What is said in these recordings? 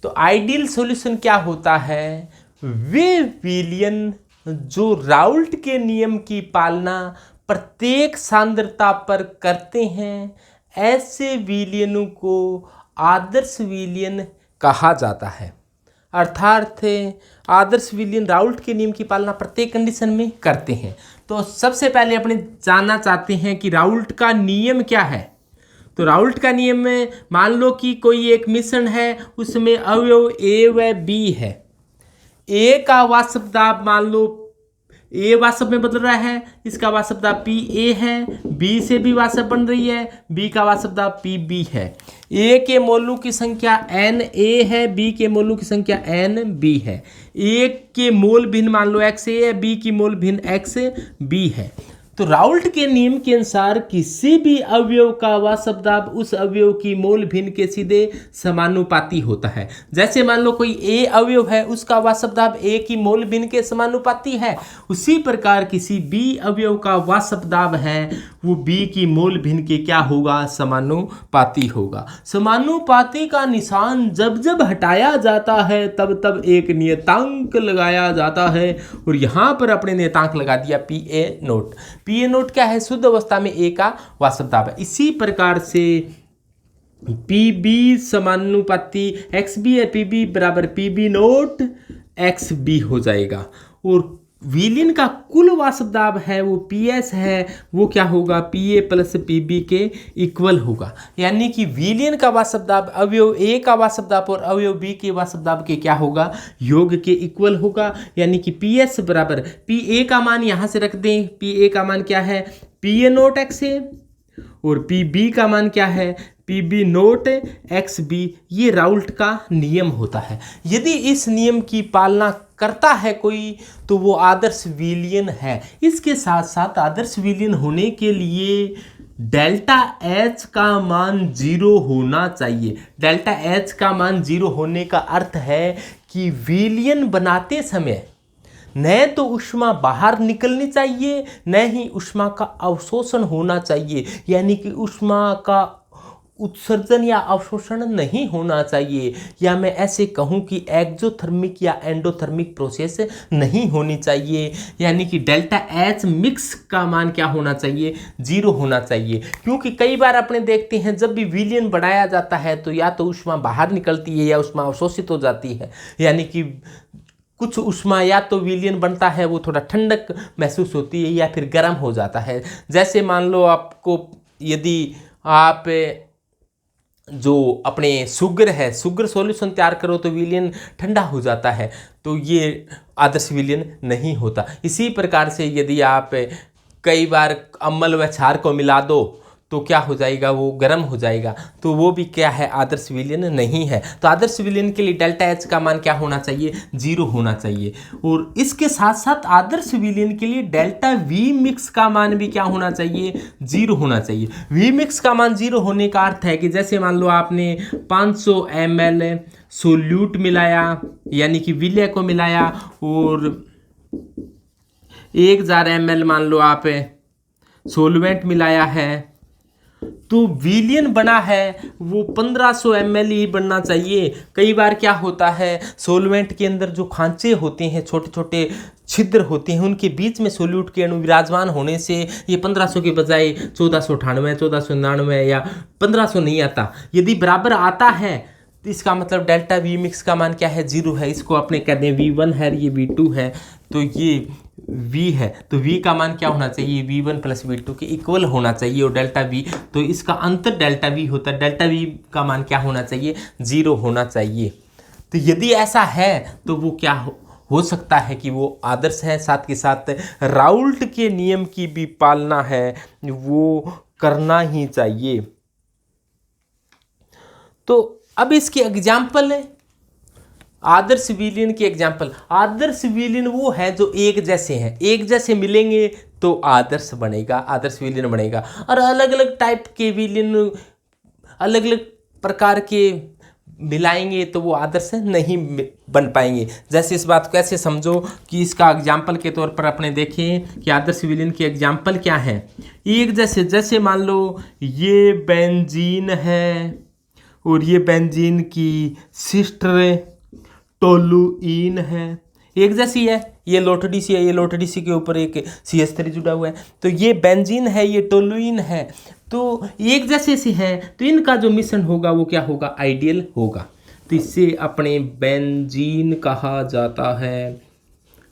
तो ideal solution क्या होता है? वे विलयन जो राउल्ट के नियम की पालना प्रत्येक सांद्रता पर करते हैं, ऐसे विलयनों को आदर्श विलयन कहा जाता है। अर्थात आदर्श विलयन राउल्ट के नियम की पालना प्रत्येक कंडीशन में करते हैं। तो सबसे पहले अपने जानना चाहते हैं कि राउल्ट का नियम क्या है। तो राउल्ट का नियम में मान लो कि कोई एक मिश्रण है, उसमें अवयव ए व बी है। ए का वाष्प दाब मान लो ए वाष्प में बदल रहा है, इसका वाष्प दाब पी ए है। बी से भी वाष्प बन रही है, बी का वाष्प दाब पी बी है। ए के मोलों की संख्या एन ए है, बी के मोलों की संख्या एन बी है। ए के मोल भिन्न मान लो एक्स ए है, बी की मोल भिन्न एक्स बी है। तो राउल्ट के नियम के अनुसार किसी भी अवयव का वाष्प दाब उस अवयव की मोल भिन्न के सीधे समानुपाती होता है। जैसे मान लो कोई ए अवयव है, उसका वाष्प दाब ए की मोल भिन्न के समानुपाती है, उसी प्रकार किसी बी अवयव का वाष्प दाब है वो बी की मोल भिन्न के क्या होगा? समानुपाती होगा। समानुपाती का निशान जब जब हटाया जाता है तब तब एक नियतांक लगाया जाता है, और यहाँ पर अपने नियतांक लगा दिया P A note. P A note क्या है? शुद्ध अवस्था में ए का वाष्प दाब है। इसी प्रकार से पी बी समानुपाती एक्स बी है, पी बी बराबर P B naught X B हो जाएगा। और विलयन का कुल वाष्प दाब है वो पी एस है, वो क्या होगा? P A plus P B के इक्वल होगा। यानी कि विलयन का वाष्प दाब अवयव ए का वाष्प दाब और अवयव बी के वाष्प दाब के क्या होगा? योग के इक्वल होगा। यानी कि पी एस बराबर पी ए का मान यहाँ से रख दें, पी ए का मान क्या है? P A naught X A, और पी बी का मान क्या है? P B naught X B. ये राउल्ट का नियम होता है। यदि इस नियम की पालना करता है कोई तो वो आदर्श विलयन है। इसके साथ साथ आदर्श विलयन होने के लिए डेल्टा एच का मान 0 होना चाहिए। डेल्टा एच का मान 0 होने का अर्थ है कि विलयन बनाते समय न तो ऊष्मा बाहर निकलनी चाहिए, न ही ऊष्मा का अवशोषण होना चाहिए। यानी कि ऊष्मा का उत्सर्जन या अवशोषण नहीं होना चाहिए, या मैं ऐसे कहूं कि एक्सोथर्मिक या एंडोथर्मिक प्रोसेस नहीं होनी चाहिए। यानी कि डेल्टा एच मिक्स का मान क्या होना चाहिए? 0 होना चाहिए। क्योंकि कई बार अपने देखते हैं जब भी विलयन बढ़ाया जाता है तो या तो ऊष्मा बाहर निकलती है या ऊष्मा अवशोषित हो जाती है। यानी कि कुछ ऊष्मा या तो विलयन बनता है वो थोड़ा ठंडक महसूस होती है या फिर गर्म हो जाता है। जैसे मान लो आपको यदि आप जो अपने शुगर है, शुगर सॉल्यूशन तैयार करो तो विलयन ठंडा हो जाता है, तो ये आदर्श विलयन नहीं होता। इसी प्रकार से यदि आप कई बार अम्ल व क्षार को मिला दो तो क्या हो जाएगा? वो गर्म हो जाएगा, तो वो भी क्या है? आदर्श विलयन नहीं है। तो आदर्श विलयन के लिए डेल्टा एच का मान क्या होना चाहिए? 0 होना चाहिए। और इसके साथ साथ आदर्श विलयन के लिए डेल्टा वी मिक्स का मान भी क्या होना चाहिए? 0 होना चाहिए। वी मिक्स का मान 0 होने का अर्थ है कि जैसे मान लो आपने 500 ml सोल्यूट मिलाया, यानी कि विलय को मिलाया, और 1000 ml मान लो आप सोलवेंट मिलाया है, तो विलयन बना है वो 1500 ml ही बनना चाहिए। कई बार क्या होता है, सोलवेंट के अंदर जो खांचे होते हैं, छोटे छोटे छिद्र होते हैं, उनके बीच में सोल्यूट के अणु विराजमान होने से ये 1500 के बजाय 1498, 1499 या 1500 नहीं आता। यदि बराबर आता है तो इसका मतलब डेल्टा वी मिक्स का मान क्या है? 0 है। इसको अपने कह दें V1 है, ये V2 है, तो ये V है, तो V का मान क्या होना चाहिए? V1 प्लस V2 के इक्वल होना चाहिए। और डेल्टा V, तो इसका अंतर डेल्टा V होता है। डेल्टा V का मान क्या होना चाहिए? 0 होना चाहिए। तो यदि ऐसा है तो वो क्या हो सकता है कि वो आदर्श है। साथ के साथ राउल्ट के नियम की भी पालना है वो करना ही चाहिए। तो अब इसके एग्जाम्पल है, आदर्श विलयन के एग्जाम्पल। आदर्श विलयन वो है जो एक जैसे हैं, एक जैसे मिलेंगे तो आदर्श बनेगा, आदर्श विलयन बनेगा। और अलग अलग टाइप के विलयन अलग अलग प्रकार के मिलाएंगे तो वो आदर्श नहीं बन पाएंगे। जैसे इस बात को कैसे समझो कि इसका एग्जाम्पल के तौर पर अपने देखें कि आदर्श विलयन के एग्जाम्पल क्या है। एक जैसे, जैसे मान लो ये बेंजीन है और ये बेंजीन की सिस्टर टोलुइन है, एक जैसी है। ये लोटडी सी है, ये लोटडी सी के ऊपर एक CH3 जुड़ा हुआ है। तो ये बेंजीन है, ये टोलुइन है, तो एक जैसे से है, तो इनका जो मिश्रण होगा वो क्या होगा, आइडियल होगा। तो इससे अपने बेंजीन कहा जाता है।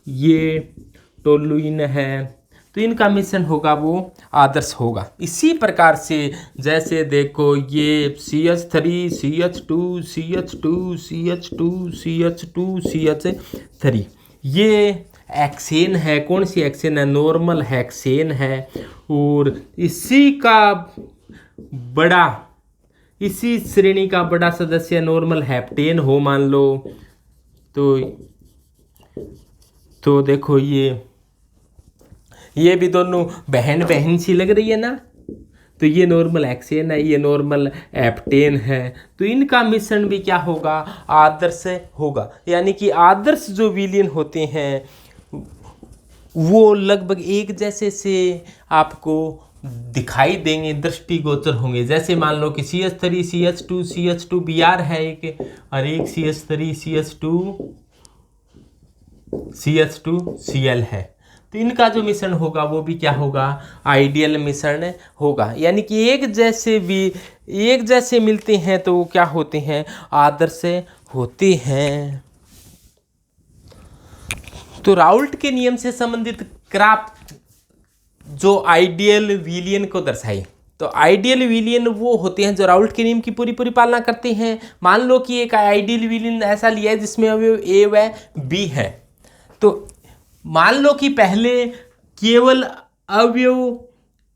ये टोलुइन है, तो इनका मिश्रण होगा वो आदर्श होगा। इसी प्रकार से जैसे देखो ये CH3 CH2 CH2 CH2 CH2 CH3, ये हेक्सेन है। कौन सी हेक्सेन है, नॉर्मल हेक्सेन है। और इसी श्रेणी का बड़ा सदस्य नॉर्मल हेप्टेन हो मान लो। तो देखो ये भी दोनों बहन बहन सी लग रही है ना। तो ये नॉर्मल हेक्सेन है, ये नॉर्मल हेप्टेन है। तो इनका मिश्रण भी क्या होगा, आदर्श होगा। यानी कि आदर्श जो विलयन होते हैं वो लगभग एक जैसे से आपको दिखाई देंगे, दृष्टिगोचर होंगे। जैसे मान लो कि CH3 CH2 CH2 Br है एक, और एक CH3 CH2 Cl है। तो इनका जो मिश्रण होगा वो भी क्या होगा, आइडियल मिश्रण होगा। यानी कि एक जैसे मिलते हैं तो वो क्या होते हैं, आदर्श होते हैं। तो राउल्ट के नियम से संबंधित क्राफ्ट जो आइडियल विलयन को दर्शाई। तो आइडियल विलयन वो होते हैं जो राउल्ट के नियम की पूरी पालना करते हैं। मान लो कि एक आइडियल विलयन ऐसा लिया है जिसमें अवयव A व B है। तो मान लो कि पहले केवल अवयव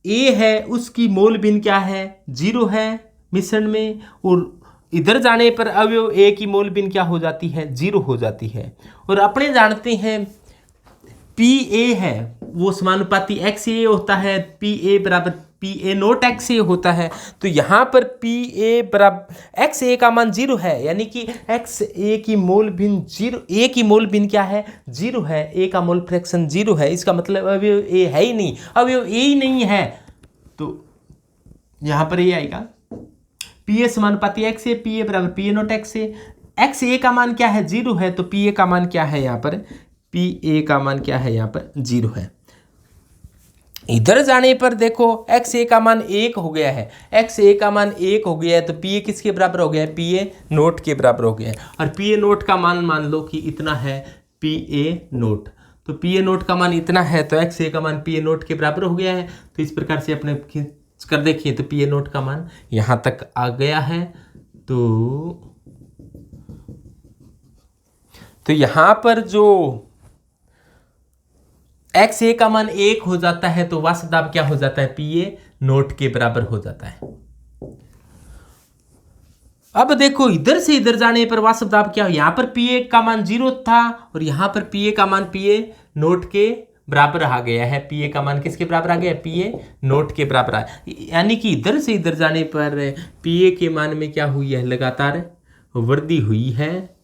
A है, उसकी मोल भिन्न क्या है, 0 है मिश्रण में। और इधर जाने पर अवयव A की मोल भिन्न क्या हो जाती है, 0 हो जाती है। और अपने जानते हैं PA है वो समानुपाती XA होता है, PA बराबर PA नोट XA होता है। तो यहाँ पर PA बराबर XA का मान 0 है, यानी कि XA की मोल भिन्न 0, A की मोल भिन्न क्या है, 0 है। A का मोल फ्रैक्शन 0 है, इसका मतलब अवयव A है ही नहीं, अवयव A ही नहीं है। तो यहाँ पर ये आएगा PA समानुपाती XA, PA बराबर PA नोट XA। XA का मान क्या है, 0 है। तो PA का मान क्या है, यहाँ पर PA का मान क्या है, यहाँ पर 0 है। इधर जाने पर देखो XA का मान 1 हो गया है, XA का मान 1 हो गया है। तो PA किसके बराबर हो गया है, PA नोट के बराबर हो गया है। और PA नोट का मान लो कि इतना है, PA नोट। तो PA नोट का मान इतना है, तो XA का मान PA नोट के बराबर हो गया है। तो इस प्रकार से अपने खींच कर देखिए, तो PA नोट का मान यहाँ तक आ गया है। तो यहाँ पर जो XA का मान 1 हो जाता है, तो वाष्प दाब क्या हो जाता है, PA नोट के बराबर हो जाता है। अब देखो इधर से इधर जाने पर वाष्प दाब क्या हो, यहाँ पर PA का मान 0 था और यहाँ पर PA का मान PA नोट के बराबर आ गया है। PA का मान किसके बराबर आ गया, PA नोट के बराबर आ। यानी कि इधर से इधर जाने पर PA के मान में क्या हुई है, लगातार वृद्धि हुई है।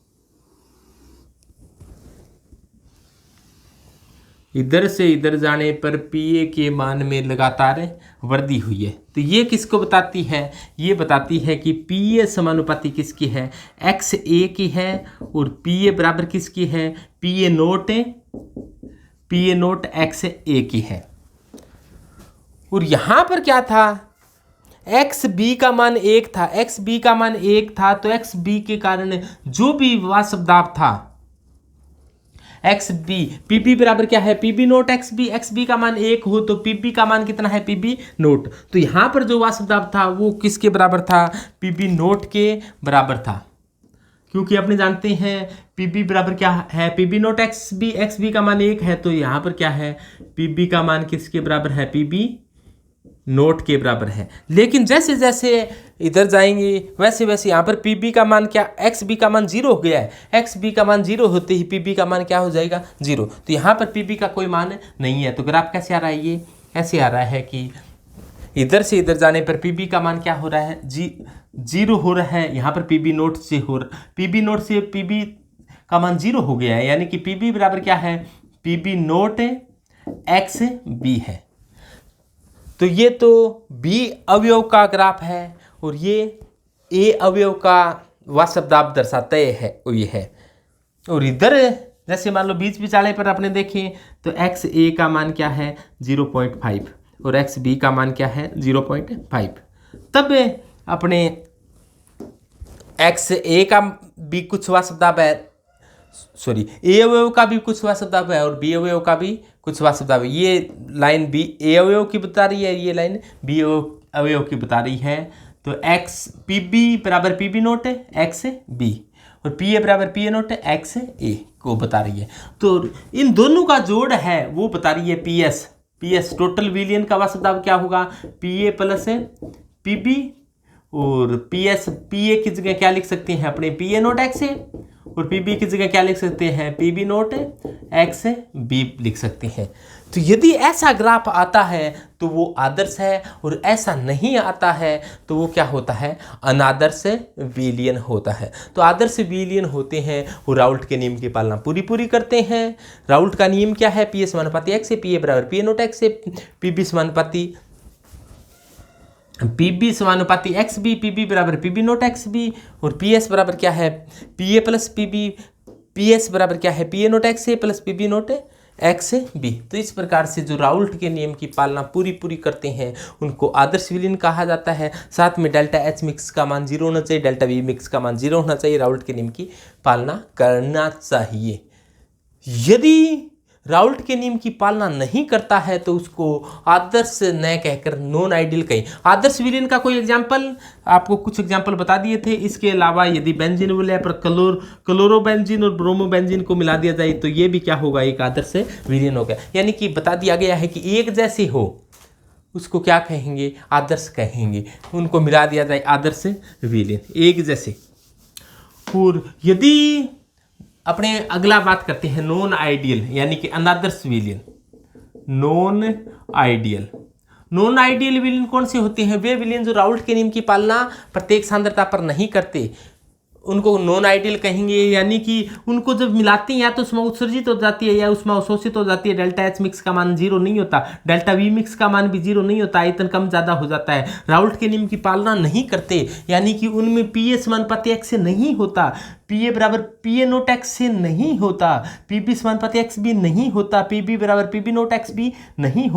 इधर से इधर जाने पर PA के मान में लगातार वृद्धि हुई है। तो ये किसको बताती है, ये बताती है कि PA समानुपाती किसकी है, XA की है। और PA बराबर किसकी है, PA नोट XA की है। और यहाँ पर क्या था, XB का मान 1 था, XB का मान 1 था। तो XB के कारण जो भी वाष्प दाब था XB, PB बराबर क्या है, PB नोट XB। XB का मान 1 हो तो PB का मान कितना है, PB नोट। तो यहाँ पर जो वाष्प दाब था वो किसके बराबर था, PB नोट के बराबर था। क्योंकि अपने जानते हैं PB बराबर क्या है, PB नोट XB। XB का मान 1 है, तो यहाँ पर क्या है, PB का मान किसके बराबर है, PB नोट के बराबर है। लेकिन जैसे जैसे इधर जाएंगे वैसे वैसे यहाँ पर PB का मान क्या, XB का मान 0 हो गया है। XB का मान 0 होते ही PB का मान क्या हो जाएगा, 0। तो यहाँ पर PB का कोई मान नहीं है। तो ग्राफ कैसे आ रहा है, ये ऐसे आ रहा है कि इधर से इधर जाने पर PB का मान क्या हो रहा है, 0 हो रहा है। यहाँ पर PB नोट से PB नोट से PB का मान 0 हो गया है। यानी कि PB बराबर क्या है, PB नोट XB है। तो ये तो B अवयव का ग्राफ है और ये ए अवयव का वह शब्दार्थ दर्शाते है वो ये है। और इधर जैसे मान लो बीच बिचाले पर आपने देखें तो एक्स ए का मान क्या है 0.5 और एक्स बी का मान क्या है 0.5। तब अपने एक्स ए का भी कुछ हुआ शब्दार्थ है, सॉरी ए अवयव का भी कुछ हुआ शब्दार्थ है और बी अवयव का भी कुछ हुआ शब्दार्थ है। ये लाइन बी ए अवयव की बता रही है, ये लाइन बी अवयव की बता रही है। तो एक्स पी बी बराबर P B naught X B और पी ए बराबर P A naught X A को बता रही है। तो इन दोनों का जोड़ है वो बता रही है P S. P S total विलियन का वह शब्दार्थ क्या होगा P A plus P B और पी एस पी ए की जगह क्या लिख सकते हैं अपने P A naught X A और पी बी की जगह क्या लिख सकते हैं P B naught X B लिख सकते हैं। तो यदि ऐसा ग्राफ आता है तो वो आदर्श है और ऐसा नहीं आता है तो वो क्या होता है अनादर्श विलियन होता है। तो आदर्श विलियन होते हैं वो राउल्ट के नियम की पालना पूरी करते हैं। राउल्ट का नियम क्या है पी ए समानुपाती एक्स ए, पी ए बराबर P A naught X A, P B समानुपाती पी बी समानुपाती एक्स बी, पी बी बराबर P B naught X B और पी एस बराबर क्या है P A plus P B, P S बराबर क्या है P A naught X A plus P B naught X B. तो इस प्रकार से जो राउल्ट के नियम की पालना पूरी करते हैं उनको आदर्श विलीन कहा जाता है। साथ में डेल्टा एच मिक्स का मान 0 होना चाहिए, डेल्टा वी मिक्स का मान 0 होना चाहिए। राउल्ट के नियम की पालना करना चाहिए। यदि राउल्ट के नियम की पालना नहीं करता है तो उसको आदर्श न कहकर नॉन आइडियल कहें। आदर्श विलीन का कोई एग्जाम्पल आपको कुछ एग्जाम्पल बता दिए थे। इसके अलावा यदि बेंजीन वलय पर क्लोरोबेंजीन और ब्रोमोबेंजीन को मिला दिया जाए तो ये भी क्या होगा एक आदर्श विलीन हो गया। यानी कि बता दिया गया है कि एक जैसे हो उसको क्या कहेंगे आदर्श कहेंगे, उनको मिला दिया जाए आदर्श विलीन एक जैसे। और यदि अपने अगला बात करते हैं नॉन आइडियल यानी कि अनादर्श विलीन। नॉन आइडियल विलीन कौन से होते हैं वे विलीन जो राउल्ट के नियम की पालना प्रत्येक सांद्रता पर नहीं करते, उनको नॉन आइडियल कहेंगे। यानी कि उनको जब मिलाते हैं या तो उसमें उत्सर्जित हो जाती है या उसमें अवशोषित हो जाती है। डेल्टा एच मिक्स का मान 0 नहीं होता, डेल्टा वी मिक्स का मान भी 0 नहीं होता, आयतन कम ज़्यादा हो जाता है। राउल्ट के नियम की पालना नहीं करते यानी कि उनमें पी ए समानुपाती एक्स से नहीं होता, पी ए बराबर पी ए नोट एक्स से नहीं होता, पी बी समानुपाती एक्स भी नहीं होता, पी बी बराबर पी बी नोट एक्स भी नहीं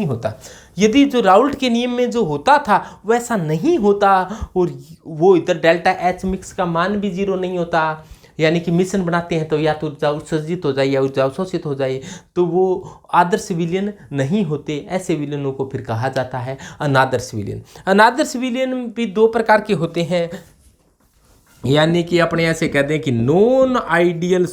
होता। यदि जो राउल्ट के नियम में जो होता था वैसा नहीं होता और वो इधर डेल्टा एच मिक्स का मान भी 0 नहीं होता, यानी कि मिश्रण बनाते हैं तो या तो ऊर्जा उत्सर्जित हो जाए या ऊर्जा अवशोषित हो जाए तो वो आदर्श विलीन नहीं होते। ऐसे विलीनों को फिर कहा जाता है अनादर्श विलीन। अनादर्श विलीन भी दो प्रकार के होते हैं, यानी कि अपने ऐसे कहते हैं कि नॉन आइडियल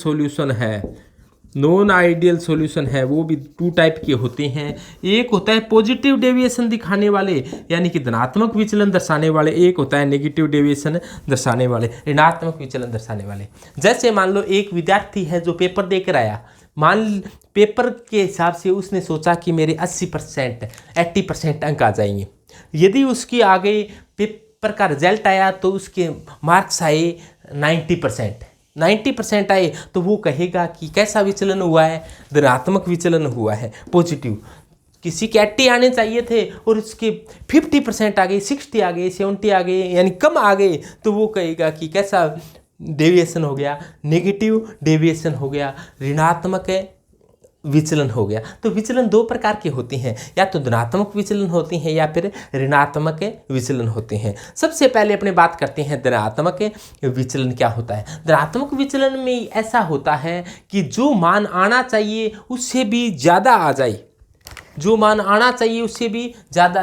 सॉल्यूशन है, वो भी 2 टाइप के होते हैं। एक होता है पॉजिटिव डेविएशन दिखाने वाले यानी कि धनात्मक विचलन दर्शाने वाले, एक होता है नेगेटिव डेविएशन दर्शाने वाले ऋणात्मक विचलन दर्शाने वाले। जैसे मान लो एक विद्यार्थी है जो पेपर देकर आया, पेपर के हिसाब से उसने सोचा कि मेरे 80% अंक आ जाएंगे। यदि उसकी आगे पेपर का रिजल्ट आया तो उसके मार्क्स आए 90% आए तो वो कहेगा कि कैसा विचलन हुआ है धनात्मक विचलन हुआ है, पॉजिटिव। किसी के 80 आने चाहिए थे और उसके 50% आ गए, 60 आ गए, 70 आ गए, यानी कम आ गए तो वो कहेगा कि कैसा डेविएशन हो गया, नेगेटिव डेविएशन हो गया, ऋणात्मक विचलन हो गया। तो विचलन 2 प्रकार के होते हैं, या तो धनात्मक विचलन होते हैं या फिर ऋणात्मक विचलन होते हैं। सबसे पहले अपने बात करते हैं धनात्मक विचलन क्या होता है। धनात्मक विचलन में ऐसा होता है कि जो मान आना चाहिए उससे भी ज़्यादा आ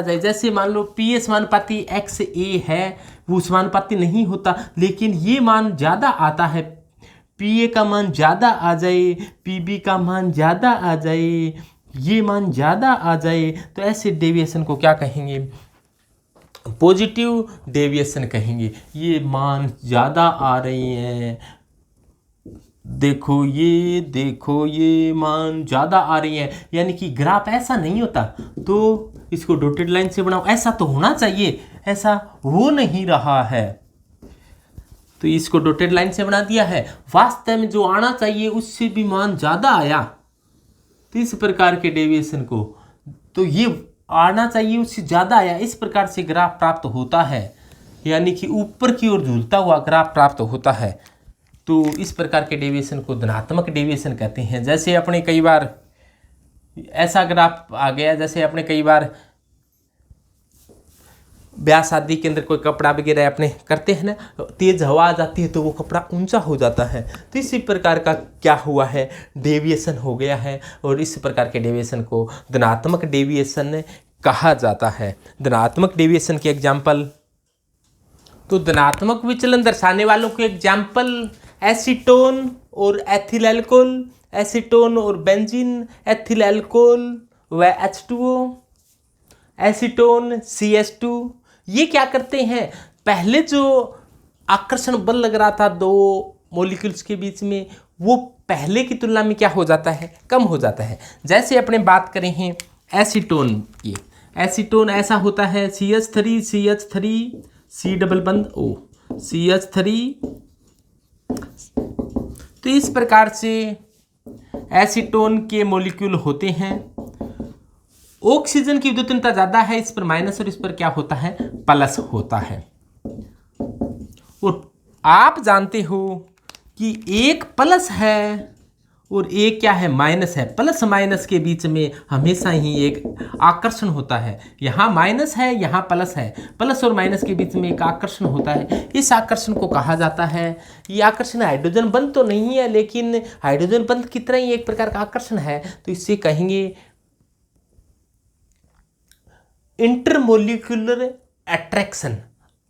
जाए, जैसे मान लो पी ए समानुपाती एक्स ए है, वो समानुपाती नहीं होता लेकिन ये मान ज़्यादा आता है, पी ए का मान ज़्यादा आ जाए, पी बी का मान ज़्यादा आ जाए, ये मान ज़्यादा आ जाए तो ऐसे डेविएशन को क्या कहेंगे पॉजिटिव डेविएशन कहेंगे। ये मान ज़्यादा आ रही हैं, देखो ये मान ज़्यादा आ रही है, यानी कि ग्राफ ऐसा नहीं होता तो इसको डॉटेड लाइन से बनाओ, ऐसा तो होना चाहिए, ऐसा हो नहीं रहा है तो इसको डॉटेड लाइन से बना दिया है। वास्तव में जो आना चाहिए उससे भी मान ज़्यादा आया तो इस प्रकार के डेविएशन को, तो ये आना चाहिए उससे ज़्यादा आया, इस प्रकार से ग्राफ प्राप्त होता है। यानी कि ऊपर की ओर झूलता हुआ ग्राफ प्राप्त होता है, तो इस प्रकार के डेविएशन को धनात्मक डेविएशन कहते हैं। जैसे अपने कई बार ऐसा ग्राफ आ गया, जैसे अपने कई बार ब्याह शादी के अंदर कोई कपड़ा वगैरह अपने करते हैं ना, तेज हवा आ जाती है तो वो कपड़ा ऊंचा हो जाता है, तो इसी प्रकार का क्या हुआ है, डेविएशन हो गया है, और इस प्रकार के डेविएशन को धनात्मक डेविएशन कहा जाता है। धनात्मक डेविएशन के एग्जाम्पल, तो धनात्मक विचलन दर्शाने वालों के एग्जाम्पल एसीटोन और एथिल एसीटोन और बेंजीन, एथिल एल्कोहल व H2O, एसीटोन CH2। ये क्या करते हैं, पहले जो आकर्षण बल लग रहा था दो मॉलिक्यूल्स के बीच में, वो पहले की तुलना में क्या हो जाता है, कम हो जाता है। जैसे अपने बात करें हैं एसीटोन की, एसीटोन ऐसा होता है CH3 C डबल बंद O CH3। तो इस प्रकार से एसीटोन के मॉलिक्यूल होते हैं। ऑक्सीजन की विद्युतता ज्यादा है, इस पर माइनस और इस पर क्या होता है, प्लस होता है। और आप जानते हो कि एक प्लस है और एक क्या है, माइनस है। प्लस माइनस के बीच में हमेशा ही एक आकर्षण होता है, यहाँ माइनस है यहाँ प्लस है, प्लस और माइनस के बीच में एक आकर्षण होता है। इस आकर्षण को कहा जाता है, ये आकर्षण हाइड्रोजन बंध तो नहीं है, लेकिन हाइड्रोजन बंध की तरह ही एक प्रकार का आकर्षण है, तो इससे कहेंगे इंटरमोलिक्यूलर अट्रैक्शन,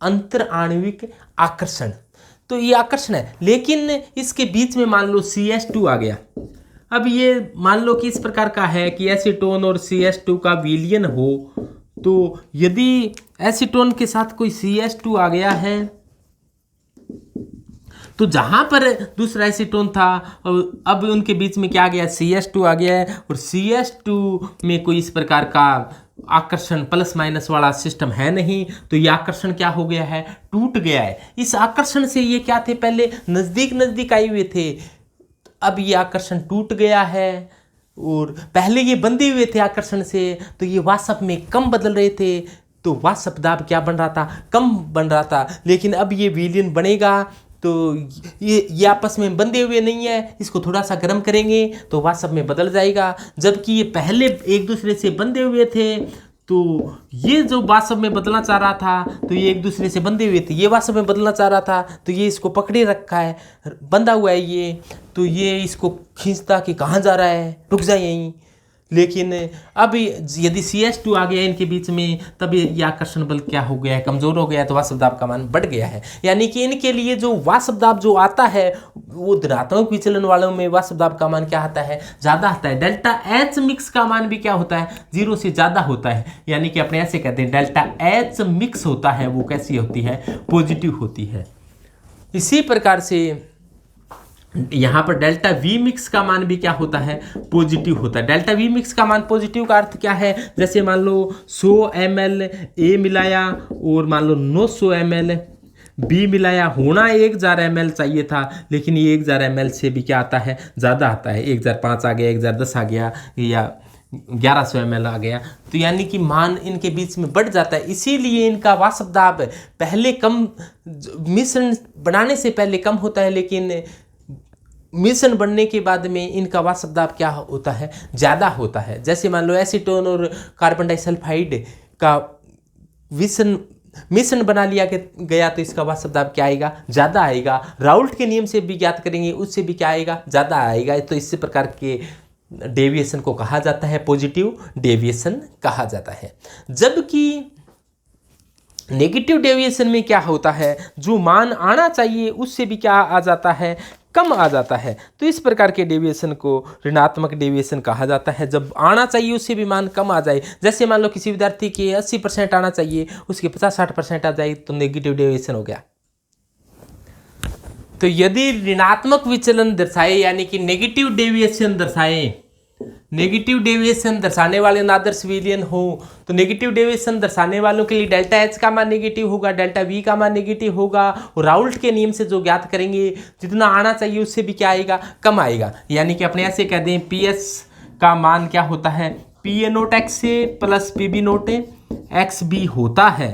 अंतर आणविक आकर्षण। तो ये आकर्षण है, लेकिन इसके बीच में मान लो CH2 आ गया। अब ये मान लो कि इस प्रकार का है कि एसीटोन और CH2 का विलयन हो, तो यदि एसीटोन के साथ कोई CH2 आ गया है, तो जहां पर दूसरा एसीटोन था अब उनके बीच में क्या आ गया, CH2 आ गया है, और CH2 में कोई इस प्रकार का आकर्षण प्लस माइनस वाला सिस्टम है नहीं, तो ये आकर्षण क्या हो गया है, टूट गया है। इस आकर्षण से ये क्या थे, पहले नजदीक नजदीक आए हुए थे, अब ये आकर्षण टूट गया है, और पहले ये बंधे हुए थे आकर्षण से, तो ये वाष्प में कम बदल रहे थे, तो वाष्प दाब क्या बन रहा था, कम बन रहा था। लेकिन अब ये विलयन बनेगा तो ये आपस में बंधे हुए नहीं है, इसको थोड़ा सा गर्म करेंगे तो वाष्प में बदल जाएगा। जबकि ये पहले एक दूसरे से बंधे हुए थे, तो ये जो वाष्प में बदलना चाह रहा था, तो ये एक दूसरे से बंधे हुए थे, ये वाष्प में बदलना चाह रहा था, तो ये इसको पकड़े रखा है, बंधा हुआ है ये, तो ये इसको खींचता कि कहाँ जा रहा है, रुक जाए यहीं। लेकिन अब यदि CH2 आ गया इनके बीच में, तब ये आकर्षण बल क्या हो गया है, कमजोर हो गया है, तो वाष्प दाब का मान बढ़ गया है। यानी कि इनके लिए जो वाष्प दाब जो आता है, वो धनात्मक विचलन वालों में वाष्प दाब का मान क्या आता है, ज्यादा आता है। डेल्टा H मिक्स का मान भी क्या होता है, 0 से ज्यादा होता है। यानी कि अपने ऐसे कहते हैं डेल्टा H मिक्स होता है, वो कैसी होती है, पॉजिटिव होती है। इसी प्रकार से यहाँ पर डेल्टा V मिक्स का मान भी क्या होता है, पॉजिटिव होता है। डेल्टा V मिक्स का मान पॉजिटिव का अर्थ क्या है, जैसे मान लो 100 ml A मिलाया और मान लो 900 ml B मिलाया, होना 1000 ml चाहिए था, लेकिन ये 1000 ml से भी क्या आता है, ज़्यादा आता है। 1005 आ गया, 1010 आ गया, या 1100 ml आ गया, तो यानी कि मान इनके बीच में बढ़ जाता है। इसीलिए इनका वाष्प दाब पहले कम, मिश्रण बनाने से पहले कम होता है, लेकिन मिश्रण बनने के बाद में इनका वाष्प दाब क्या होता है, ज़्यादा होता है। जैसे मान लो एसीटोन और कार्बन डाइसल्फाइड का मिश्रण बना लिया गया, तो इसका वाष्प दाब क्या आएगा, ज़्यादा आएगा। राउल्ट के नियम से भी ज्ञात करेंगे, उससे भी क्या आएगा, ज़्यादा आएगा। तो इसी प्रकार के डेविएशन को कहा जाता है, पॉजिटिव डेविएशन कहा जाता है। जबकि नेगेटिव डेविएशन में क्या होता है, जो मान आना चाहिए उससे भी क्या आ जाता है, कम आ जाता है। तो इस प्रकार के डेविएशन को ऋणात्मक डेविएशन कहा जाता है, जब आना चाहिए उससे भी मान कम आ जाए। जैसे मान लो किसी विद्यार्थी के 80% आना चाहिए, उसके 50-60% आ जाए, तो नेगेटिव डेविएशन हो गया। तो यदि ऋणात्मक विचलन दर्शाए, यानी कि नेगेटिव डेविएशन दर्शाए, नेगेटिव डेविएशन दर्शाने वाले आदर्श विलयन हो, तो नेगेटिव डेविएशन दर्शाने वालों के लिए डेल्टा H का मान नेगेटिव होगा, डेल्टा V का मान नेगेटिव होगा, और राउल्ट के नियम से जो ज्ञात करेंगे, जितना आना चाहिए उससे भी क्या आएगा, कम आएगा। यानी कि अपने ऐसे कह दें PS का मान क्या होता है, PA0 XA plus PB0 XB होता है।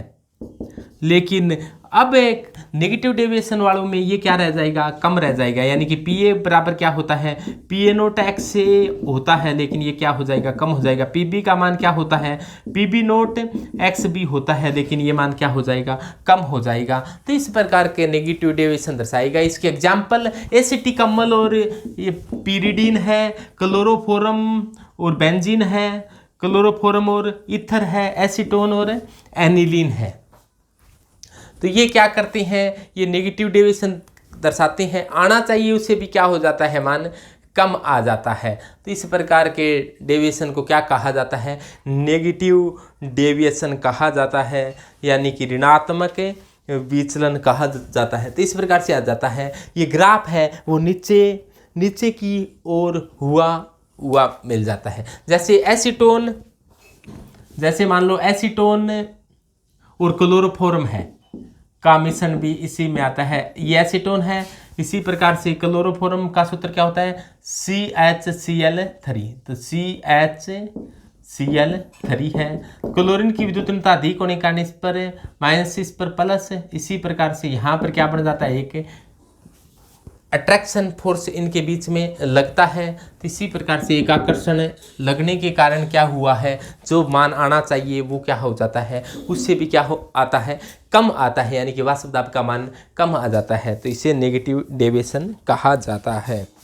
लेकिन अब एक नेगेटिव डेविएशन वालों में ये क्या रह जाएगा, कम रह जाएगा, यानी कि पी ए बराबर क्या होता है, पी ए नोट एक्स से होता है, लेकिन ये क्या हो जाएगा, कम हो जाएगा। पी बी का मान क्या होता है, P B naught X B होता है, लेकिन ये मान क्या हो जाएगा, कम हो जाएगा। तो इस प्रकार के नेगेटिव डेविएशन दर्शाएगा। इसके एग्जाम्पल एसिटिक अम्ल और ये पीरिडीन है, क्लोरोफॉर्म और बेंजीन है, क्लोरोफॉर्म और ईथर है, एसीटोन और एनिलीन है। तो ये क्या करते हैं, ये नेगेटिव डेविएशन दर्शाते हैं। आना चाहिए उससे भी क्या हो जाता है, मान कम आ जाता है। तो इस प्रकार के डेविएशन को क्या कहा जाता है, नेगेटिव डेविएशन कहा जाता है, यानी कि ऋणात्मक विचलन कहा जाता है। तो इस प्रकार से आ जाता है। ये ग्राफ है वो नीचे की ओर हुआ मिल जाता है। जैसे एसीटोन, जैसे मान लो एसीटोन और क्लोरोफॉर्म है का मिश्रण भी इसी में आता है, ये एसीटोन है। इसी प्रकार से क्लोरोफॉर्म का सूत्र क्या होता है, CHCl3। तो CHCl3 है। क्लोरीन की विद्युतता अधिक होने के कारण इस पर माइनस, इस पर प्लस। इसी प्रकार से यहाँ पर क्या बन जाता है, एक अट्रैक्शन फोर्स इनके बीच में लगता है। तो इसी प्रकार से एक आकर्षण लगने के कारण क्या हुआ है, जो मान आना चाहिए वो क्या हो जाता है, उससे भी क्या हो आता है, कम आता है, यानी कि वाष्प दाब का मान कम आ जाता है। तो इसे नेगेटिव डेविएशन कहा जाता है।